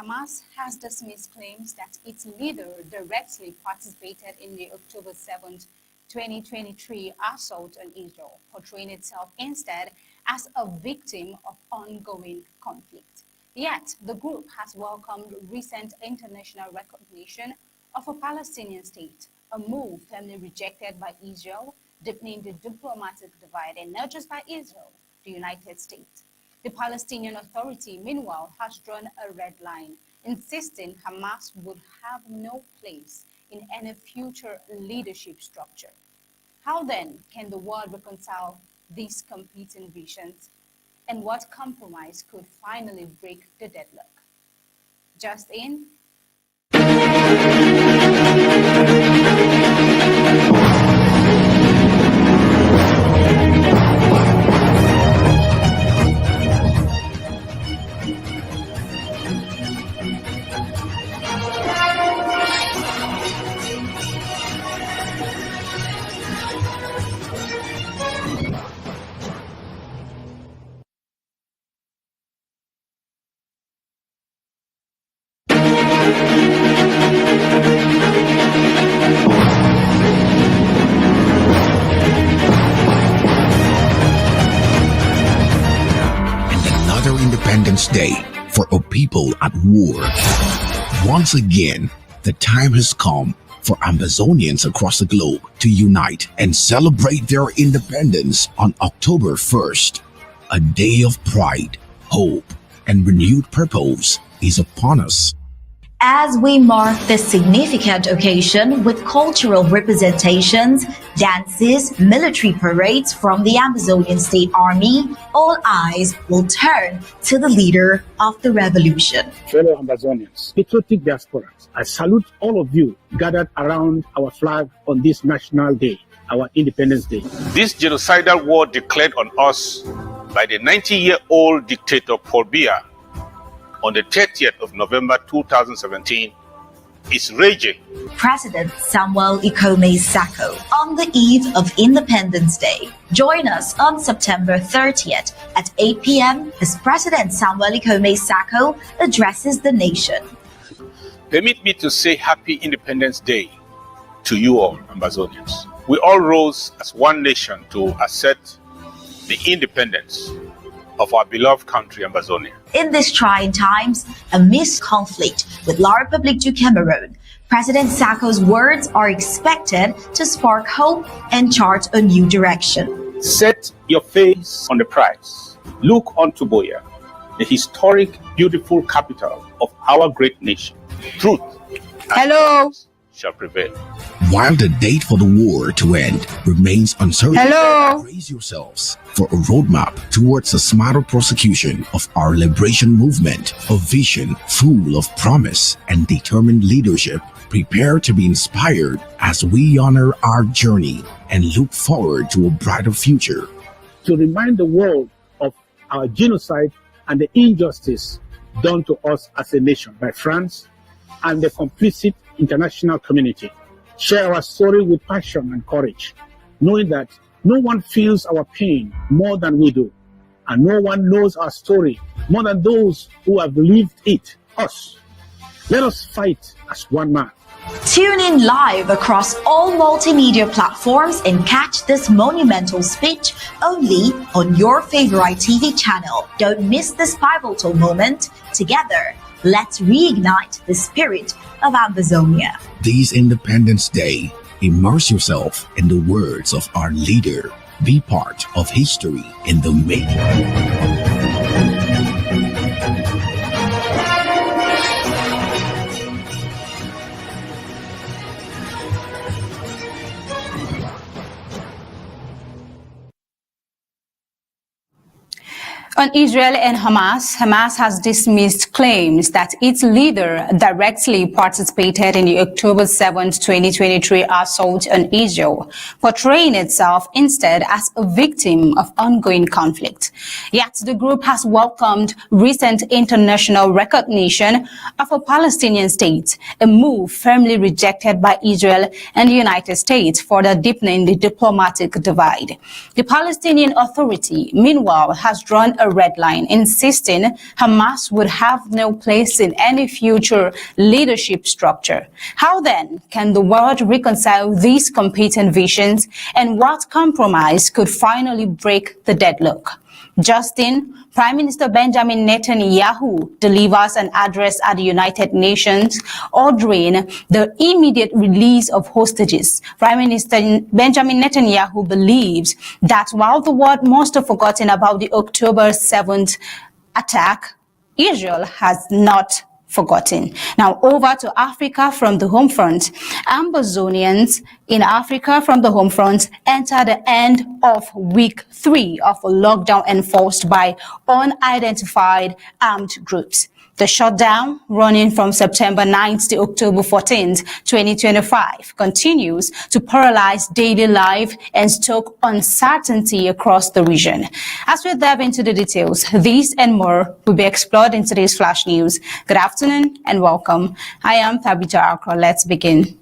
Hamas has dismissed claims that its leader directly participated in the October 7, 2023 assault on Israel, portraying itself instead as a victim of ongoing conflict. Yet, the group has welcomed recent international recognition of a Palestinian state, a move firmly rejected by Israel, deepening the diplomatic divide, and not just by Israel, the United States. The Palestinian Authority, meanwhile, has drawn a red line, insisting Hamas would have no place in any future leadership structure. How then can the world reconcile these competing visions? And what compromise could finally break the deadlock? Just in. Independence Day for a people at war. Once again, the time has come for Ambazonians across the globe to unite and celebrate their independence on October 1st. A day of pride, hope, and renewed purpose is upon us. As we mark this significant occasion with cultural representations, dances, military parades from the Ambazonian State Army, all eyes will turn to the leader of the revolution. Fellow Ambazonians, patriotic diasporas, I salute all of you gathered around our flag on this national day, our Independence Day. This genocidal war declared on us by the 90-year-old dictator Paul Biya on the 30th of November 2017 is raging. President Samuel Ikome Sako on the eve of Independence Day. Join us on September 30th at 8 p.m. as President Samuel Ikome Sako addresses the nation. Permit me to say Happy Independence Day to you all, Ambazonians. We all rose as one nation to assert the independence of our beloved country, Ambazonia. In these trying times, amidst conflict with La République du Cameroon, President Sako's words are expected to spark hope and chart a new direction. Set your face on the prize. Look on Buea, the historic, beautiful capital of our great nation. Truth and shall prevail. While the date for the war to end remains uncertain, brace yourselves for a roadmap towards a smarter prosecution of our liberation movement, a vision full of promise and determined leadership. Prepare to be inspired as we honor our journey and look forward to a brighter future. To remind the world of our genocide and the injustice done to us as a nation by France and the complicit international community. Share our story with passion and courage, knowing that no one feels our pain more than we do, and no one knows our story more than those who have lived it, us. Let us fight as one man. Tune in live across all multimedia platforms and catch this monumental speech only on your favorite TV channel. Don't miss this pivotal moment. Together, let's reignite the spirit of Ambazonia. This Independence Day, immerse yourself in the words of our leader. Be part of history in the making. On Israel and Hamas, Hamas has dismissed claims that its leader directly participated in the October 7, 2023 assault on Israel, portraying itself instead as a victim of ongoing conflict. Yet the group has welcomed recent international recognition of a Palestinian state, a move firmly rejected by Israel and the United States, further deepening the diplomatic divide. The Palestinian Authority, meanwhile, has drawn a a red line, insisting Hamas would have no place in any future leadership structure. How then can the world reconcile these competing visions, and what compromise could finally break the deadlock? Justin, Prime Minister Benjamin Netanyahu delivers an address at the United Nations ordering the immediate release of hostages. Prime Minister Benjamin Netanyahu believes that while the world must have forgotten about the October 7th attack, Israel has not forgotten. Now over to Africa from the home front. Ambazonians in Africa from the home front enter the end of week 3 of a lockdown enforced by unidentified armed groups. The shutdown, running from September 9th to October 14th, 2025, continues to paralyze daily life and stoke uncertainty across the region. As we dive into the details, these and more will be explored in today's Flash News. Good afternoon and welcome. I am Tabitha Akra. Let's begin.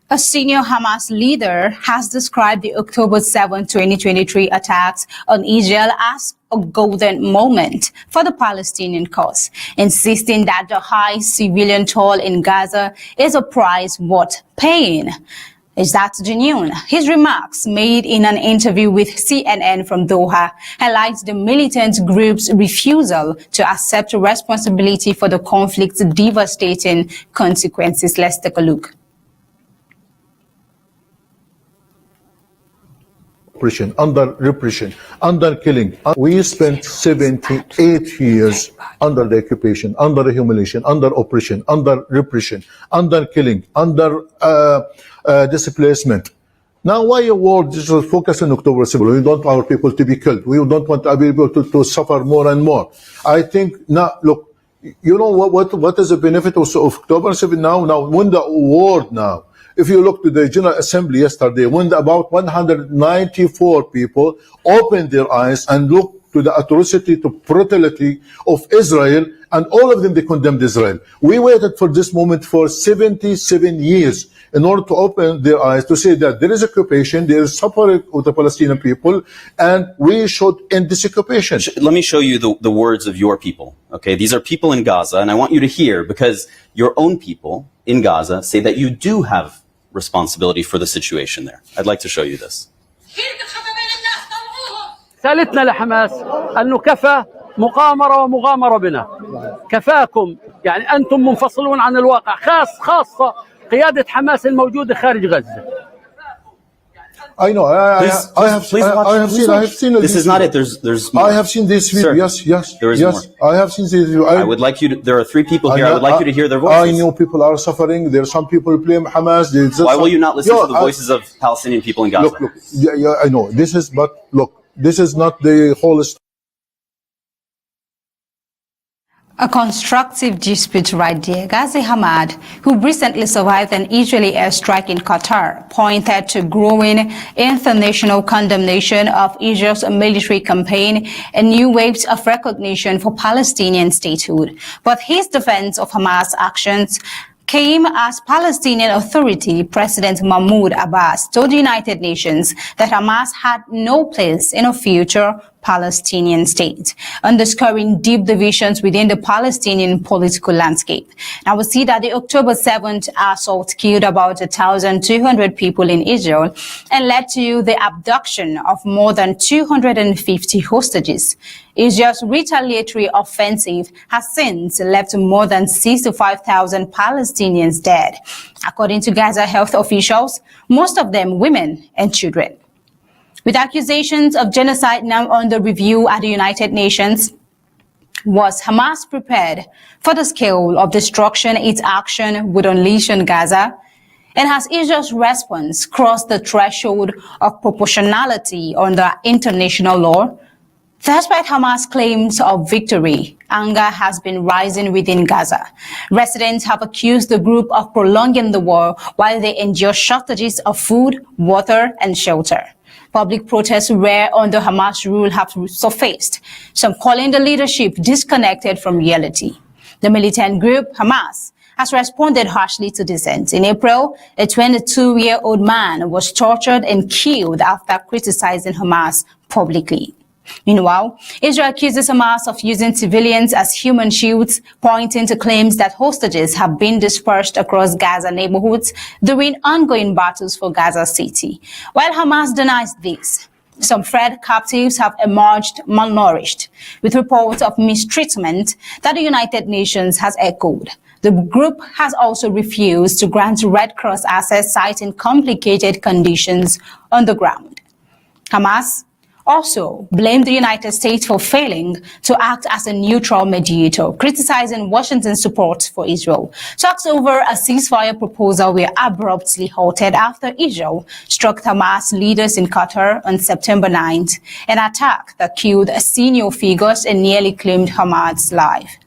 A senior Hamas leader has described the October 7, 2023 attacks on Israel as a golden moment for the Palestinian cause, insisting that the high civilian toll in Gaza is a price worth paying. Is that genuine? His remarks, made in an interview with CNN from Doha, highlights the militant group's refusal to accept responsibility for the conflict's devastating consequences. Let's take a look. Under repression, under killing. We spent 78 years under the occupation, under the humiliation, under oppression, under repression, under killing, under displacement. Now, why a war just focus on October 7? We don't want our people to be killed. We don't want our people to suffer more and more. I think now, look, you know what is the benefit of October 7 now? Now, when the war now. If you look to the General Assembly yesterday, when about 194 people opened their eyes and looked to the atrocity, to brutality of Israel, and all of them, they condemned Israel. We waited for this moment for 77 years in order to open their eyes to say that there is occupation, there is suffering with the Palestinian people, and we should end this occupation. Let me show you the words of your people. Okay, these are people in Gaza, and I want you to hear, because your own people in Gaza say that you do have responsibility for the situation there. I'd like to show you this. سألتنا لحماس أنه كفى مقامرة ومغامرة بنا. كفاكم، يعني أنتم منفصلون عن الواقع، خاصة قيادة حماس الموجودة خارج غزة. I know. I have seen. This is not it. There's more. I have seen this video. Sir, yes. There is more. I have seen this video. I would like you to. There are 3 people here. I would like you to hear their voices. I know people are suffering. There are some people blame Hamas. Why will you not listen to the voices of Palestinian people in Gaza? Look. Yeah, I know. This is not the whole story. A constructive dispute right there. Ghazi Hamad, who recently survived an Israeli airstrike in Qatar, pointed to growing international condemnation of Israel's military campaign and new waves of recognition for Palestinian statehood. But his defense of Hamas actions came as Palestinian Authority President Mahmoud Abbas told the United Nations that Hamas had no place in a future Palestinian state, underscoring deep divisions within the Palestinian political landscape. Now we see that the October 7th assault killed about 1,200 people in Israel and led to the abduction of more than 250 hostages. Israel's retaliatory offensive has since left more than 65,000 Palestinians dead, according to Gaza health officials, most of them women and children. With accusations of genocide now under review at the United Nations, was Hamas prepared for the scale of destruction its action would unleash on Gaza? And has Israel's response crossed the threshold of proportionality under international law? Despite Hamas' claims of victory, anger has been rising within Gaza. Residents have accused the group of prolonging the war while they endure shortages of food, water, and shelter. Public protests where under Hamas rule have surfaced, some calling the leadership disconnected from reality. The militant group, Hamas, has responded harshly to dissent. In April, a 22-year-old man was tortured and killed after criticizing Hamas publicly. Meanwhile, Israel accuses Hamas of using civilians as human shields, pointing to claims that hostages have been dispersed across Gaza neighborhoods during ongoing battles for Gaza City. While Hamas denies this, some fled captives have emerged malnourished, with reports of mistreatment that the United Nations has echoed. The group has also refused to grant Red Cross access, citing complicated conditions on the ground. Hamas also blamed the United States for failing to act as a neutral mediator, criticizing Washington's support for Israel. Talks over a ceasefire proposal were abruptly halted after Israel struck Hamas leaders in Qatar on September 9th, an attack that killed senior figures and nearly claimed Hamas' life.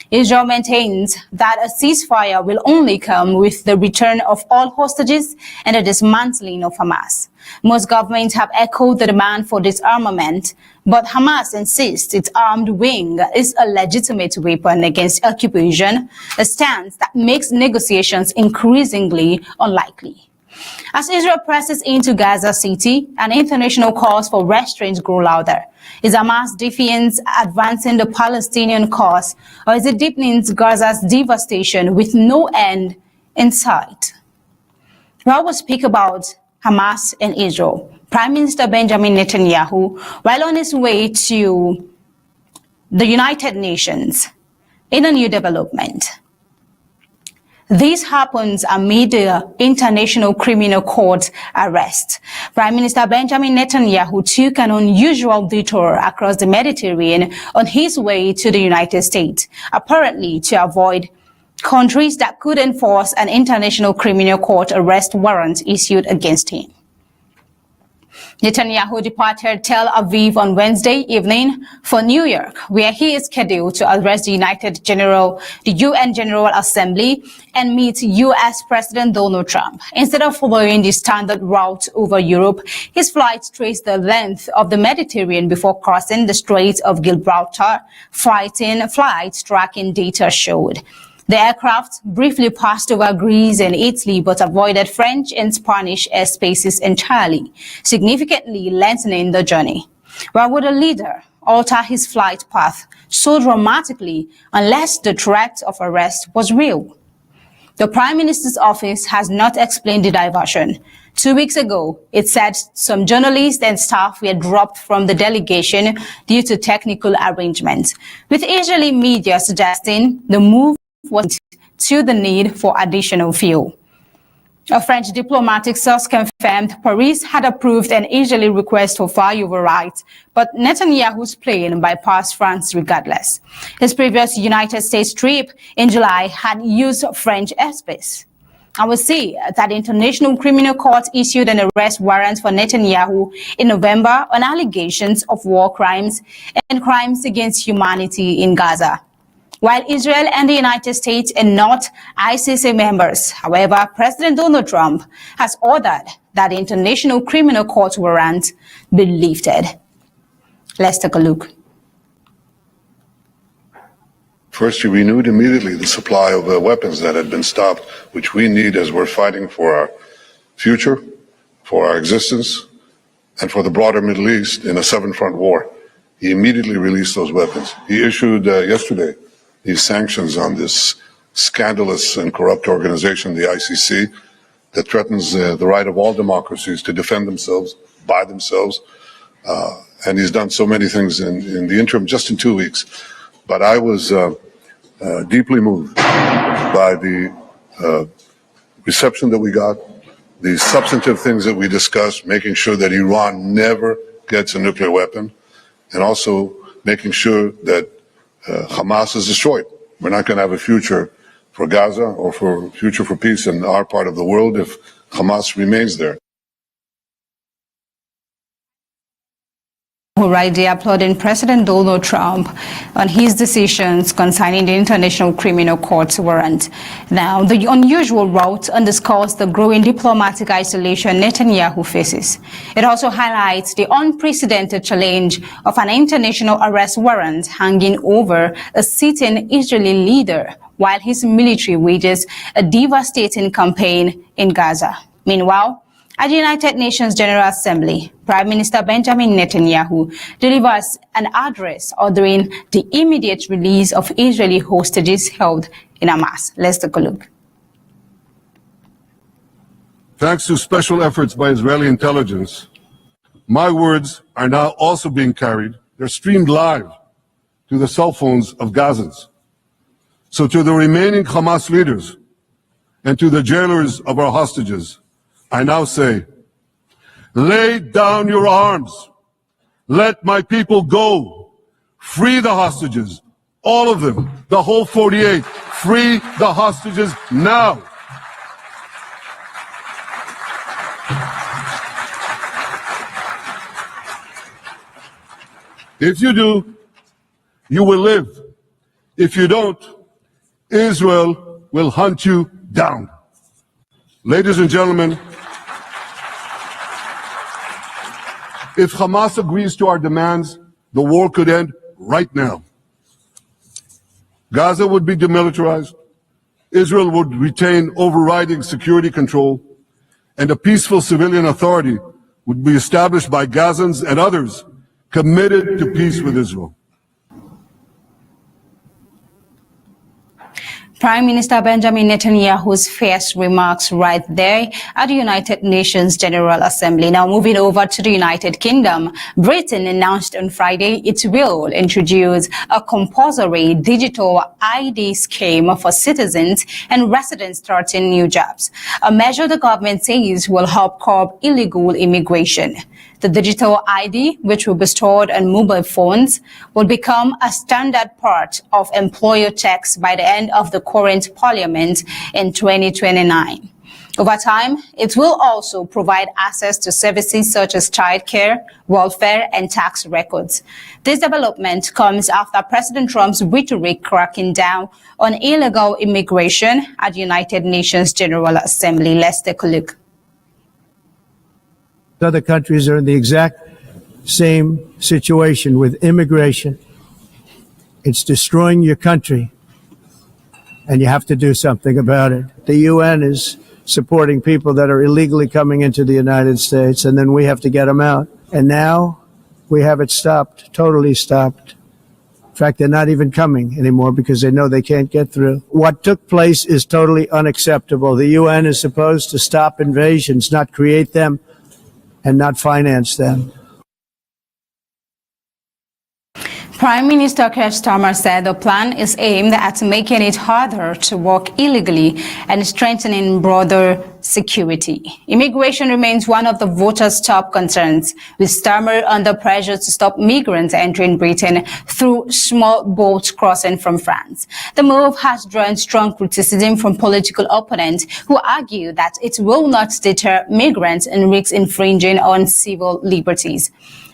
Israel maintains that a ceasefire will only come with the return of all hostages and the dismantling of Hamas. Most governments have echoed the demand for disarmament, but Hamas insists its armed wing is a legitimate weapon against occupation, a stance that makes negotiations increasingly unlikely. As Israel presses into Gaza City, an international calls for restraints grow louder. Is Hamas defiance advancing the Palestinian cause, or is it deepening Gaza's devastation with no end in sight? While we speak about Hamas and Israel, Prime Minister Benjamin Netanyahu, while on his way to the United Nations, in a new development. This happens amid the International Criminal Court arrest. Prime Minister Benjamin Netanyahu took an unusual detour across the Mediterranean on his way to the United States, apparently to avoid countries that could enforce an International Criminal Court arrest warrant issued against him. Netanyahu departed Tel Aviv on Wednesday evening for New York, where he is scheduled to address the UN General Assembly and meet U.S. President Donald Trump. Instead of following the standard route over Europe, his flight traced the length of the Mediterranean before crossing the Strait of Gibraltar, flight tracking data showed. The aircraft briefly passed over Greece and Italy, but avoided French and Spanish airspaces entirely, significantly lengthening the journey. Why would a leader alter his flight path so dramatically unless the threat of arrest was real? The Prime Minister's office has not explained the diversion. 2 weeks ago, it said some journalists and staff were dropped from the delegation due to technical arrangements, with Israeli media suggesting the move was to the need for additional fuel. A French diplomatic source confirmed Paris had approved an Israeli request for flyover rights, but Netanyahu's plane bypassed France regardless. His previous United States trip in July had used French airspace. I will see that the International Criminal Court issued an arrest warrant for Netanyahu in November on allegations of war crimes and crimes against humanity in Gaza. While Israel and the United States are not ICC members, however, President Donald Trump has ordered that the International Criminal Court warrant be lifted. Let's take a look. First, he renewed immediately the supply of weapons that had been stopped, which we need as we're fighting for our future, for our existence, and for the broader Middle East in a seven-front war. He immediately released those weapons. He issued yesterday these sanctions on this scandalous and corrupt organization, the ICC, that threatens the right of all democracies to defend themselves by themselves. And he's done so many things in the interim, just in 2 weeks. But I was deeply moved by the reception that we got, the substantive things that we discussed, making sure that Iran never gets a nuclear weapon, and also making sure that Hamas is destroyed. We're not going to have a future for Gaza or for future for peace in our part of the world if Hamas remains there. Right, they applauding President Donald Trump on his decisions concerning the International Criminal Court warrant. Now, the unusual route underscores the growing diplomatic isolation Netanyahu faces. It also highlights the unprecedented challenge of an international arrest warrant hanging over a sitting Israeli leader while his military wages a devastating campaign in Gaza. Meanwhile, at the United Nations General Assembly, Prime Minister Benjamin Netanyahu delivers an address ordering the immediate release of Israeli hostages held in Hamas. Let's take a look. Thanks to special efforts by Israeli intelligence, my words are now also being carried. They're streamed live to the cell phones of Gazans. So to the remaining Hamas leaders and to the jailers of our hostages, I now say, lay down your arms. Let my people go. Free the hostages. All of them. The whole 48. Free the hostages now. If you do, you will live. If you don't, Israel will hunt you down. Ladies and gentlemen, if Hamas agrees to our demands, the war could end right now. Gaza would be demilitarized, Israel would retain overriding security control, and a peaceful civilian authority would be established by Gazans and others committed to peace with Israel. Prime Minister Benjamin Netanyahu's first remarks right there at the United Nations General Assembly. Now moving over to the United Kingdom, Britain announced on Friday it will introduce a compulsory digital ID scheme for citizens and residents starting new jobs, a measure the government says will help curb illegal immigration. The digital ID, which will be stored on mobile phones, will become a standard part of employer checks by the end of the current parliament in 2029. Over time, it will also provide access to services such as childcare, welfare, and tax records. This development comes after President Trump's rhetoric cracking down on illegal immigration at the United Nations General Assembly. Let's take a look. Other countries are in the exact same situation with immigration. It's destroying your country, and you have to do something about it. The UN is supporting people that are illegally coming into the United States, and then we have to get them out. And now we have it stopped, totally stopped. In fact, they're not even coming anymore because they know they can't get through. What took place is totally unacceptable. The UN is supposed to stop invasions, not create them, and not finance them. Prime Minister Keir Starmer said the plan is aimed at making it harder to work illegally and strengthening broader security. Immigration remains one of the voters' top concerns, with Starmer under pressure to stop migrants entering Britain through small boats crossing from France. The move has drawn strong criticism from political opponents who argue that it will not deter migrants and risks infringing on civil liberties.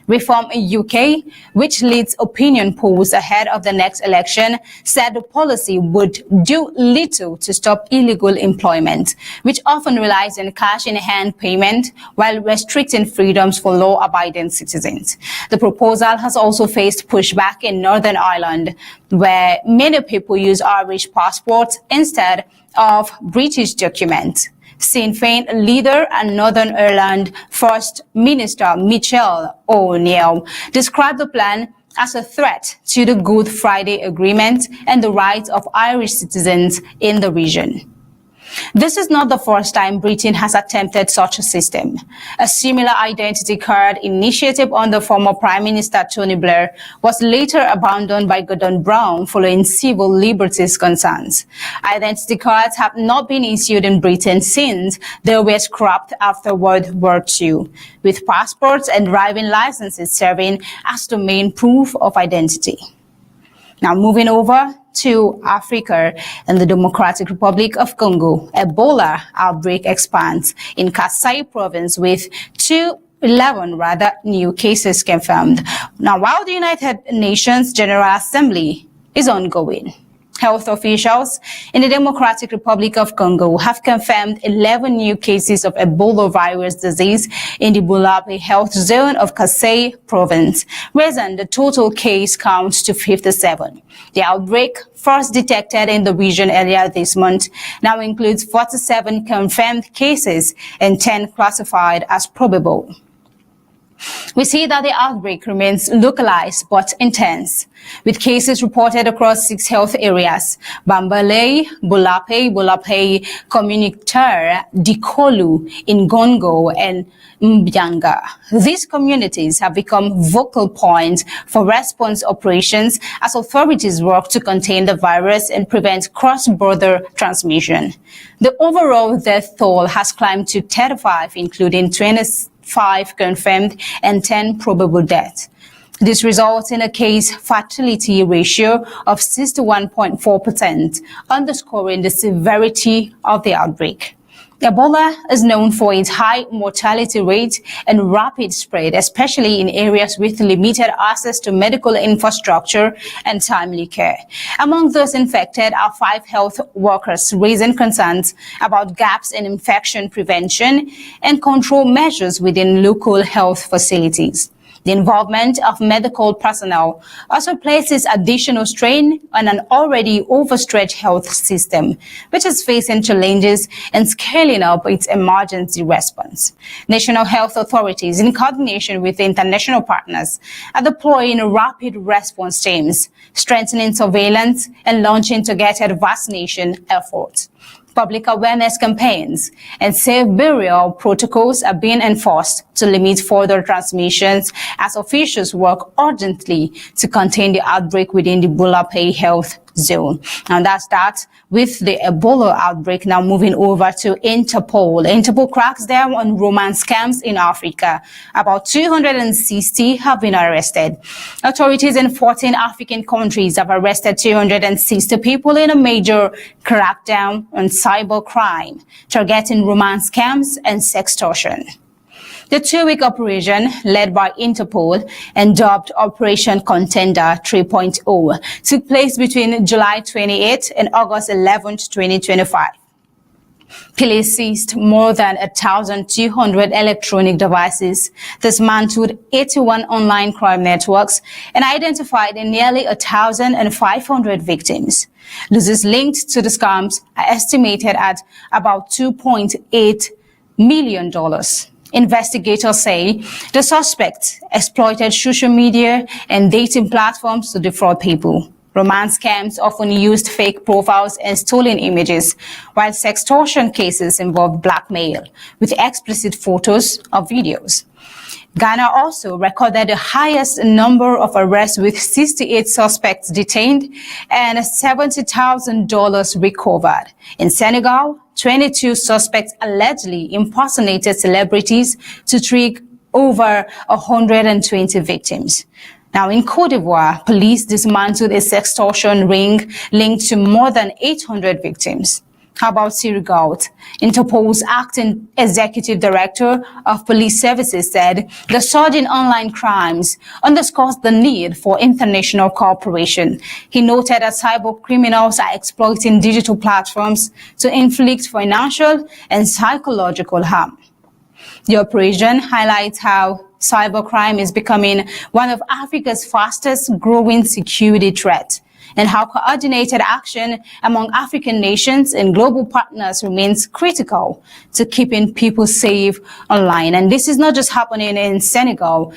Reform UK, which leads opinion polls ahead of the next election, said the policy would do little to stop illegal employment, which often relies on cash-in-hand payment while restricting freedoms for law-abiding citizens. The proposal has also faced pushback in Northern Ireland, where many people use Irish passports instead of British documents. Sinn Féin leader and Northern Ireland First Minister Michelle O'Neill described the plan as a threat to the Good Friday Agreement and the rights of Irish citizens in the region. This is not the first time Britain has attempted such a system. A similar identity card initiative under former Prime Minister Tony Blair was later abandoned by Gordon Brown following civil liberties concerns. Identity cards have not been issued in Britain since they were scrapped after World War II, with passports and driving licenses serving as the main proof of identity. Now moving over to Africa and the Democratic Republic of Congo, Ebola outbreak expands in Kasai province with 2 11 new cases confirmed. Now, while the United Nations General Assembly is ongoing, health officials in the Democratic Republic of Congo have confirmed 11 new cases of Ebola virus disease in the Bulape health zone of Kasai province, raising the total case count to 57. The outbreak, first detected in the region earlier this month, now includes 47 confirmed cases and 10 classified as probable. We see that the outbreak remains localized but intense, with cases reported across 6 health areas: Bambale, Bulape Communautaire, Dikolu, Ingongo, and Mbyanga. These communities have become vocal points for response operations as authorities work to contain the virus and prevent cross-border transmission. The overall death toll has climbed to 35, including 25 confirmed and 10 probable deaths. This results in a case fatality ratio of 61.4%, underscoring the severity of the outbreak. Ebola is known for its high mortality rate and rapid spread, especially in areas with limited access to medical infrastructure and timely care. Among those infected are 5 health workers, raising concerns about gaps in infection prevention and control measures within local health facilities. The involvement of medical personnel also places additional strain on an already overstretched health system, which is facing challenges in scaling up its emergency response. National health authorities, in coordination with international partners, are deploying rapid response teams, strengthening surveillance, and launching targeted vaccination efforts. Public awareness campaigns and safe burial protocols are being enforced to limit further transmissions as officials work urgently to contain the outbreak within the Bulape health zone. And that's that with the Ebola outbreak. Now moving over to Interpol. Interpol cracks down on romance scams in Africa. About 260 have been arrested. Authorities in 14 African countries have arrested 260 people in a major crackdown on cybercrime, targeting romance scams and sextortion. The 2-week operation, led by Interpol and dubbed Operation Contender 3.0, took place between July 28 and August 11, 2025. Police seized more than 1,200 electronic devices, dismantled 81 online crime networks, and identified nearly 1,500 victims. Losses linked to the scams are estimated at about $2.8 million. Investigators say the suspects exploited social media and dating platforms to defraud people. Romance scams often used fake profiles and stolen images, while sextortion cases involved blackmail with explicit photos or videos. Ghana also recorded the highest number of arrests, with 68 suspects detained and $70,000 recovered. In Senegal, 22 suspects allegedly impersonated celebrities to trick over 120 victims. Now, in Cote d'Ivoire, police dismantled a sextortion ring linked to more than 800 victims. How about Senegal? Interpol's acting executive director of police services said the surge in online crimes underscores the need for international cooperation. He noted that cyber criminals are exploiting digital platforms to inflict financial and psychological harm. The operation highlights how cybercrime is becoming one of Africa's fastest growing security threats, and how coordinated action among African nations and global partners remains critical to keeping people safe online. And this is not just happening in Senegal,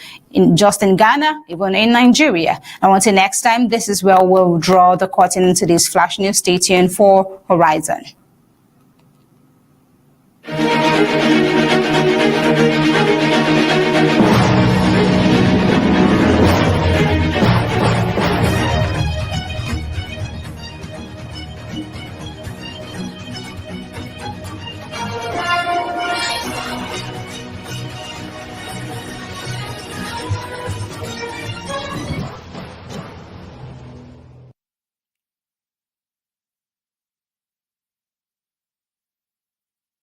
just in Ghana, even in Nigeria. And until next time, this is where we'll draw the curtain into this flash news. Stay tuned for Horizon.